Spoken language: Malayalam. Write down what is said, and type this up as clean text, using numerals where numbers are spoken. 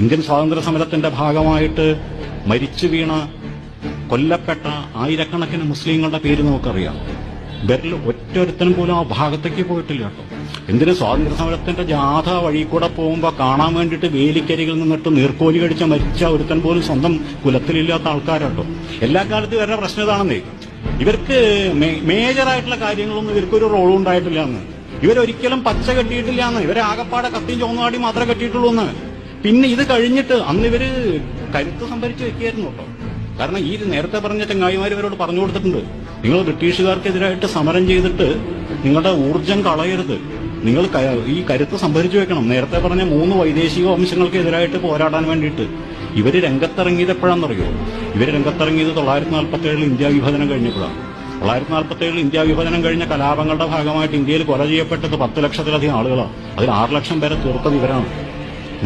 ഇന്ത്യൻ സ്വാതന്ത്ര്യ സമരത്തിന്റെ ഭാഗമായിട്ട് മരിച്ചു വീണ കൊല്ലപ്പെട്ട ആയിരക്കണക്കിന് മുസ്ലിങ്ങളുടെ പേര് നമുക്കറിയാം. ഇവരിൽ ഒറ്റൊരുത്തനും പോലും ആ ഭാഗത്തേക്ക് പോയിട്ടില്ല കേട്ടോ. എന്തിന് സ്വാതന്ത്ര്യ സമരത്തിന്റെ ജാഥ വഴി കൂടെ പോകുമ്പോ കാണാൻ വേണ്ടിയിട്ട് വേലിക്കരികിൽ നിന്നിട്ട് നീർക്കോലി കടിച്ച മരിച്ച ഒരുത്തൻ പോലും സ്വന്തം കുലത്തിലില്ലാത്ത ആൾക്കാരുണ്ടോ. എല്ലാ കാലത്തും ഇവരുടെ പ്രശ്നം ഇതാണെന്നേ, ഇവർക്ക് മേജറായിട്ടുള്ള കാര്യങ്ങളൊന്നും ഇവർക്കൊരു റോളും ഉണ്ടായിട്ടില്ല എന്ന്. ഇവരൊരിക്കലും പച്ച കെട്ടിയിട്ടില്ല എന്ന്. ഇവരെ ആകപ്പാടെ കത്തിയും ചുവന്നുകാടി മാത്രമേ കെട്ടിയിട്ടുള്ളൂ എന്ന്. പിന്നെ ഇത് കഴിഞ്ഞിട്ട് അന്ന് ഇവര് കരുത്ത് സംഭരിച്ച് വെക്കുകയായിരുന്നു കേട്ടോ. കാരണം ഈ നേരത്തെ പറഞ്ഞ ചങ്ങായിമാർ ഇവരോട് പറഞ്ഞു കൊടുത്തിട്ടുണ്ട്, നിങ്ങൾ ബ്രിട്ടീഷുകാർക്കെതിരായിട്ട് സമരം ചെയ്തിട്ട് നിങ്ങളുടെ ഊർജം കളയരുത്, നിങ്ങൾ ഈ കരുത്ത് സംഭരിച്ചു വെക്കണം. നേരത്തെ പറഞ്ഞ 3 വൈദേശിക വംശങ്ങൾക്കെതിരായിട്ട് പോരാടാൻ വേണ്ടിയിട്ട് ഇവര് രംഗത്തിറങ്ങിയത് എപ്പോഴാണെന്നറിയോ? ഇവര് രംഗത്തിറങ്ങിയത് 1947 ഇന്ത്യ വിഭജനം കഴിഞ്ഞപ്പോഴാണ്. 1947 ഇന്ത്യ വിഭജനം കഴിഞ്ഞ കലാപങ്ങളുടെ ഭാഗമായിട്ട് ഇന്ത്യയിൽ കൊല ചെയ്യപ്പെട്ടത് 10 ലക്ഷത്തിലധികം ആളുകളാണ്. അതിൽ 6 ലക്ഷം പേരെ തീർത്തത് ഇവരാണ്.